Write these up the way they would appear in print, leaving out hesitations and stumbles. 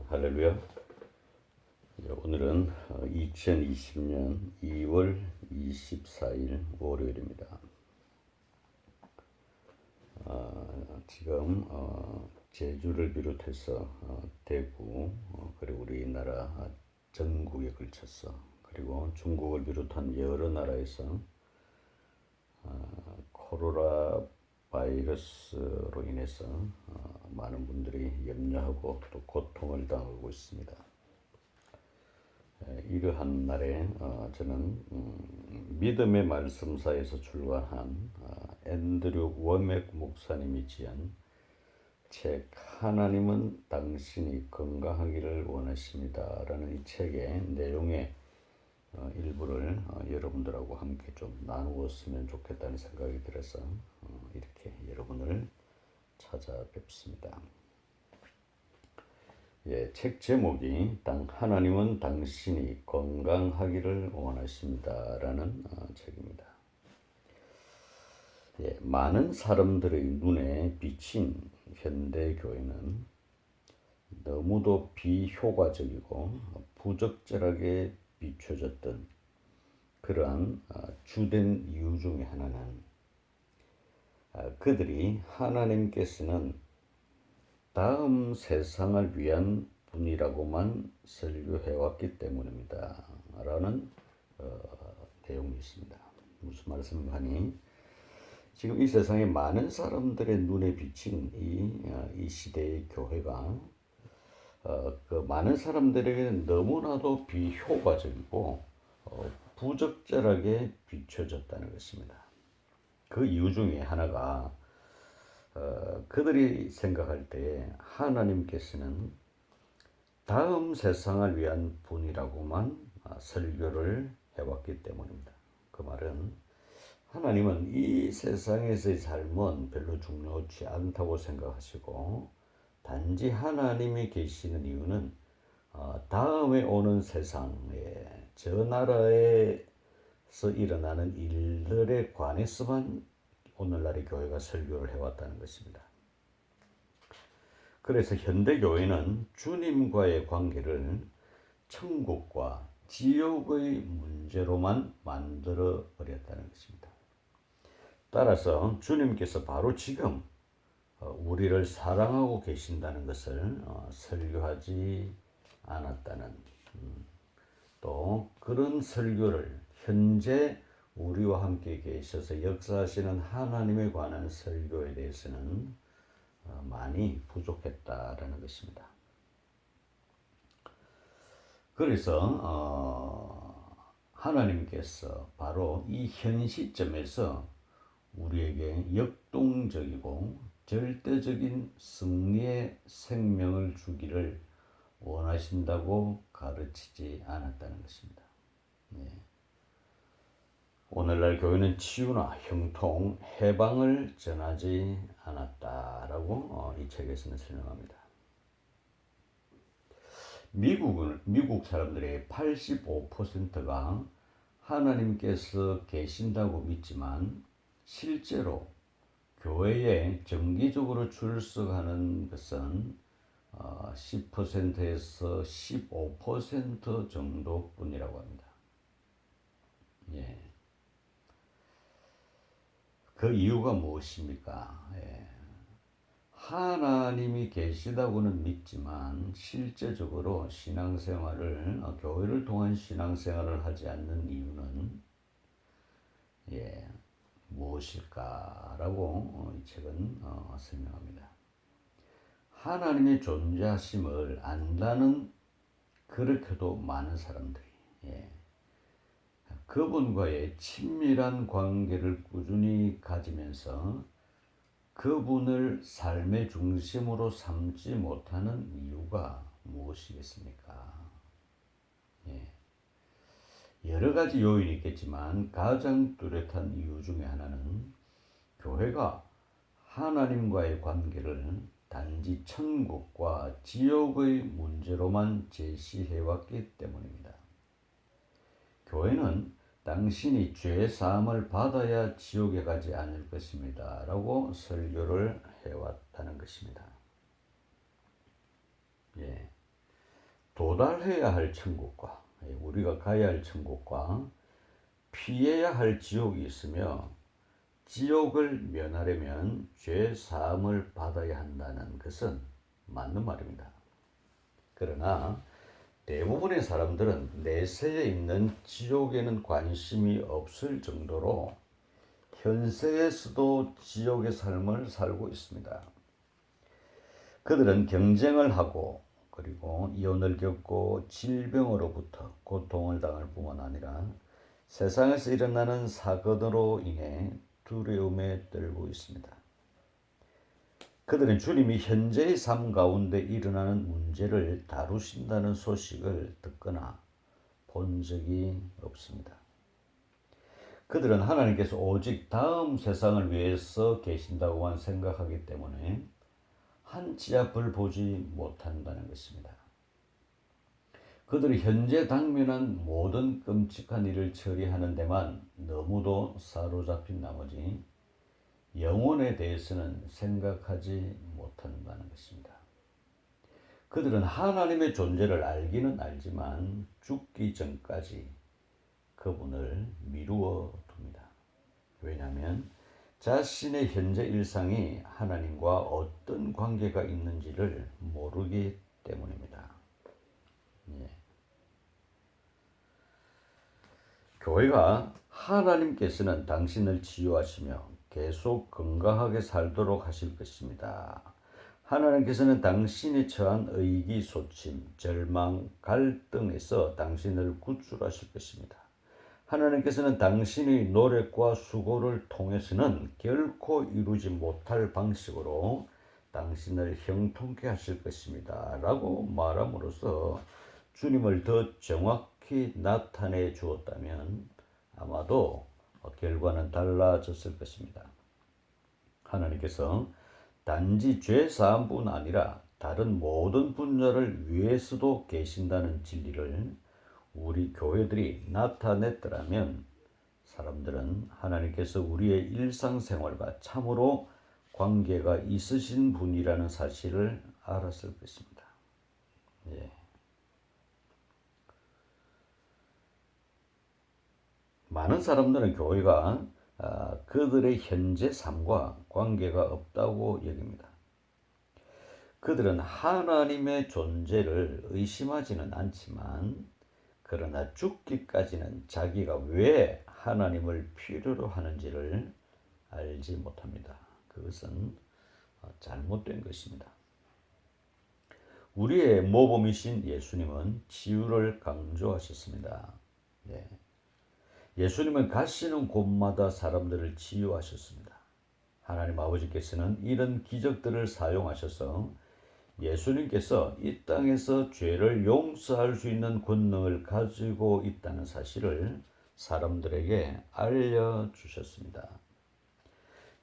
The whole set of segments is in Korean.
할렐루야. 오늘은 2020년 2월 24일 월요일입니다. 지금 제주를 비롯해서 대구 그리고 우리나라 전국에 걸쳐서 그리고 중국을 비롯한 여러 나라에서 코로나 바이러스로 인해서 많은 분들이 염려하고 또 고통을 당하고 있습니다. 이러한 날에 저는 믿음의 말씀사에서 출간한 앤드류 워맥 목사님이 지은 책 하나님은 당신이 건강하기를 원하십니다 라는 이 책의 내용의 일부를 여러분들하고 함께 좀 나누었으면 좋겠다는 생각이 들어서 이렇게 여러분을 찾아뵙습니다. 책 제목이 하나님은 당신이 건강하기를 원하십니다 라는 책입니다. 많은 사람들의 눈에 비친 현대교회는 너무도 비효과적이고 부적절하게 비춰졌던 그러한 주된 이유 중에 하나는 그들이 하나님께서는 다음 세상을 위한 분이라고만 설교해왔기 때문입니다 라는 내용이 있습니다. 무슨 말씀하니 지금 이 세상에 많은 사람들의 눈에 비친 이 시대의 교회가 그 많은 사람들에게 너무나도 비효과적이고 부적절하게 비춰졌다는 것입니다. 그 이유 중에 하나가 그들이 생각할 때 하나님께서는 다음 세상을 위한 분이라고만 설교를 해왔기 때문입니다. 그 말은 하나님은 이 세상에서의 삶은 별로 중요치 않다고 생각하시고 단지 하나님이 계시는 이유는 다음에 오는 세상에 저 나라에서 일어나는 일들에 관해서만 오늘날의 교회가 설교를 해왔다는 것입니다. 그래서 현대교회는 주님과의 관계를 천국과 지옥의 문제로만 만들어 버렸다는 것입니다. 따라서 주님께서 바로 지금 우리를 사랑하고 계신다는 것을 설교하지 않았다는 또 그런 설교를 현재 우리와 함께 계셔서 역사하시는 하나님에 관한 설교에 대해서는 많이 부족했다라는 것입니다. 그래서 하나님께서 바로 이 현 시점에서 우리에게 역동적이고 절대적인 승리의 생명을 주기를 원하신다고 가르치지 않았다는 것입니다. 오늘날 교회는 치유나 형통, 해방을 전하지 않았다라고 이 책에서는 설명합니다. 미국 사람들의 85%가 하나님께서 계신다고 믿지만 실제로 교회에 정기적으로 출석하는 것은 10%에서 15% 정도뿐이라고 합니다. 그 이유가 무엇입니까? 하나님이 계시다고는 믿지만 실제적으로 교회를 통한 신앙생활을 하지 않는 이유는 무엇일까라고 이 책은 설명합니다. 하나님의 존재하심을 안다는 그렇게도 많은 사람들이 그분과의 친밀한 관계를 꾸준히 가지면서 그분을 삶의 중심으로 삼지 못하는 이유가 무엇이겠습니까? 여러 가지 요인이 있겠지만 가장 뚜렷한 이유 중에 하나는 교회가 하나님과의 관계를 단지 천국과 지옥의 문제로만 제시해왔기 때문입니다. 교회는 당신이 죄 사함을 받아야 지옥에 가지 않을 것입니다 라고 설교를 해왔다는 것입니다. 도달해야 할 천국과 우리가 가야 할 천국과 피해야 할 지옥이 있으며 지옥을 면하려면 죄 사함을 받아야 한다는 것은 맞는 말입니다. 그러나 대부분의 사람들은 내세에 있는 지옥에는 관심이 없을 정도로 현세에서도 지옥의 삶을 살고 있습니다. 그들은 경쟁을 하고 그리고 이혼을 겪고 질병으로부터 고통을 당할 뿐만 아니라 세상에서 일어나는 사건으로 인해 두려움에 떨고 있습니다. 그들은 주님이 현재의 삶 가운데 일어나는 문제를 다루신다는 소식을 듣거나 본 적이 없습니다. 그들은 하나님께서 오직 다음 세상을 위해서 계신다고만 생각하기 때문에 한 치 앞을 보지 못한다는 것입니다. 그들이 현재 당면한 모든 끔찍한 일을 처리하는 데만 너무도 사로잡힌 나머지 영혼에 대해서는 생각하지 못한다는 것입니다. 그들은 하나님의 존재를 알기는 알지만 죽기 전까지 그분을 미루어 둡니다. 왜냐하면 자신의 현재 일상이 하나님과 어떤 관계가 있는지를 모르기 때문입니다. 예. 교회가 하나님께서는 당신을 치유하시며 계속 건강하게 살도록 하실 것입니다. 하나님께서는 당신이 처한 의기소침, 절망, 갈등에서 당신을 구출하실 것입니다. 하나님께서는 당신의 노력과 수고를 통해서는 결코 이루지 못할 방식으로 당신을 형통케 하실 것입니다. 라고 말함으로써 주님을 더 정확히 나타내 주었다면 아마도 결과는 달라졌을 것입니다. 하나님께서 단지 죄 사함뿐 아니라 다른 모든 분야를 위해서도 계신다는 진리를 우리 교회들이 나타냈더라면 사람들은 하나님께서 우리의 일상생활과 참으로 관계가 있으신 분이라는 사실을 알았을 것입니다. 예. 많은 사람들은 교회가 그들의 현재 삶과 관계가 없다고 여깁니다. 그들은 하나님의 존재를 의심하지는 않지만 그러나 죽기까지는 자기가 왜 하나님을 필요로 하는지를 알지 못합니다. 그것은 잘못된 것입니다. 우리의 모범이신 예수님은 치유를 강조하셨습니다. 네. 예수님은 가시는 곳마다 사람들을 치유하셨습니다. 하나님 아버지께서는 이런 기적들을 사용하셔서 예수님께서 이 땅에서 죄를 용서할 수 있는 권능을 가지고 있다는 사실을 사람들에게 알려주셨습니다.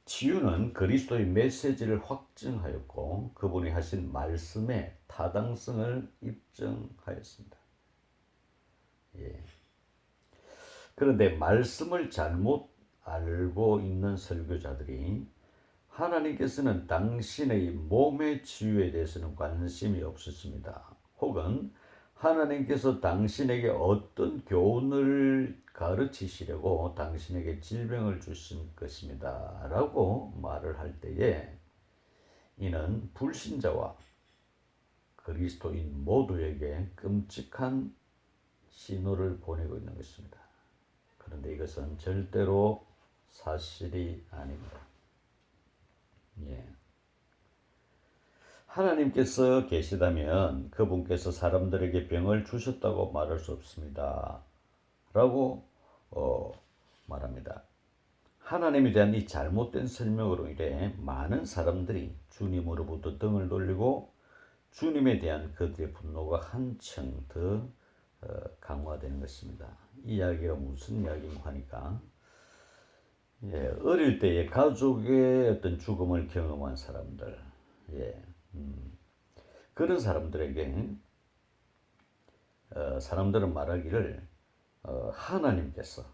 치유는 그리스도의 메시지를 확증하였고 그분이 하신 말씀의 타당성을 입증하였습니다. 예. 그런데 말씀을 잘못 알고 있는 설교자들이 하나님께서는 당신의 몸의 치유에 대해서는 관심이 없으십니다. 혹은 하나님께서 당신에게 어떤 교훈을 가르치시려고 당신에게 질병을 주신 것입니다. 라고 말을 할 때에 이는 불신자와 그리스도인 모두에게 끔찍한 신호를 보내고 있는 것입니다. 그런데 이것은 절대로 사실이 아닙니다. 예. 하나님께서 계시다면 그분께서 사람들에게 병을 주셨다고 말할 수 없습니다. 라고 말합니다. 하나님에 대한 이 잘못된 설명으로 인해 많은 사람들이 주님으로부터 등을 돌리고 주님에 대한 그들의 분노가 한층 더 강화되는 것입니다. 이 이야기가 무슨 이야기인가 하니까 예, 어릴 때에 가족의 어떤 죽음을 경험한 사람들, 예, 그런 사람들에게 사람들은 말하기를 하나님께서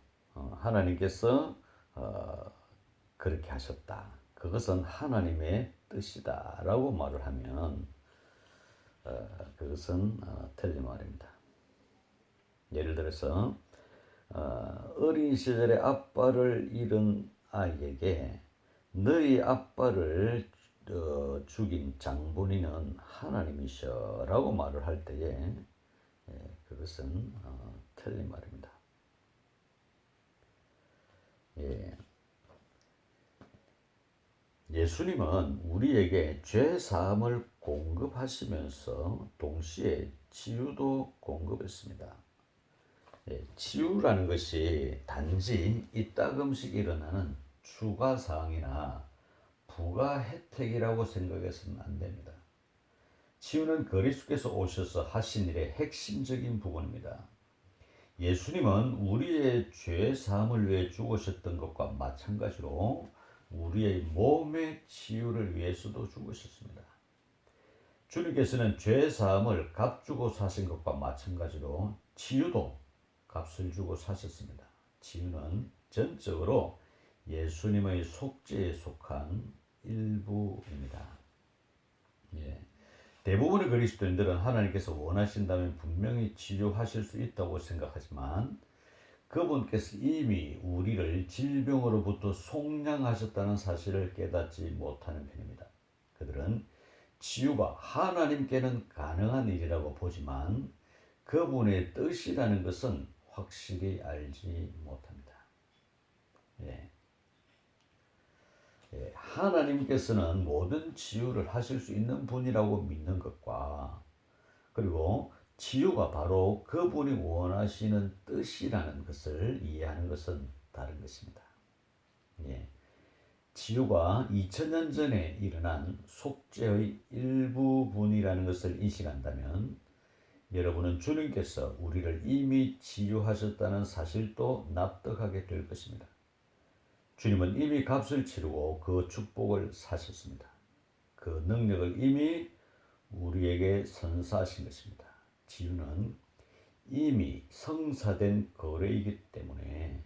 그렇게 하셨다. 그것은 하나님의 뜻이다라고 말을 하면 그것은 그것은 틀린 말입니다. 예를 들어서 어린 시절에 아빠를 잃은 아이에게 너희 아빠를 죽인 장본인은 하나님이셔라고 말을 할 때에 그것은 틀린 말입니다. 예. 예수님은 우리에게 죄 사함을 공급하시면서 동시에 치유도 공급했습니다. 치유라는 것이 단지 이따금씩 일어나는 추가 사항이나 부가 혜택이라고 생각해서는 안 됩니다. 치유는 그리스도께서 오셔서 하신 일의 핵심적인 부분입니다. 예수님은 우리의 죄 사함을 위해 죽으셨던 것과 마찬가지로 우리의 몸의 치유를 위해서도 죽으셨습니다. 주님께서는 죄 사함을 값 주고 사신 것과 마찬가지로 치유도 값을 주고 사셨습니다. 치유는 전적으로 예수님의 속죄에 속한 일부입니다. 예. 대부분의 그리스도인들은 하나님께서 원하신다면 분명히 치유하실 수 있다고 생각하지만 그분께서 이미 우리를 질병으로부터 속량하셨다는 사실을 깨닫지 못하는 편입니다. 그들은 치유가 하나님께는 가능한 일이라고 보지만 그분의 뜻이라는 것은 확실히 알지 못합니다. 예. 하나님께서는 모든 치유를 하실 수 있는 분이라고 믿는 것과 그리고 치유가 바로 그분이 원하시는 뜻이라는 것을 이해하는 것은 다른 것입니다. 예. 치유가 2000년 전에 일어난 속죄의 일부분이라는 것을 인식한다면 여러분은 주님께서 우리를 이미 치유하셨다는 사실도 납득하게 될 것입니다. 주님은 이미 값을 치르고 그 축복을 사셨습니다. 그 능력을 이미 우리에게 선사하신 것입니다. 치유는 이미 성사된 거래이기 때문에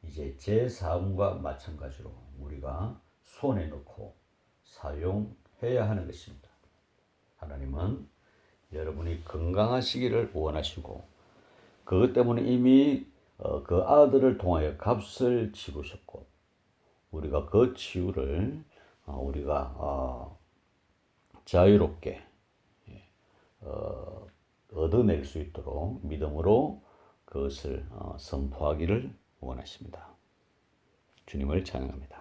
이제 제 사움과 마찬가지로 우리가 손에 넣고 사용해야 하는 것입니다. 하나님은 여러분이 건강하시기를 원하시고 그것 때문에 이미 그 아들을 통하여 값을 치르셨고 우리가 그 치유를 우리가 자유롭게 얻어낼 수 있도록 믿음으로 그것을 선포하기를 원하십니다. 주님을 찬양합니다.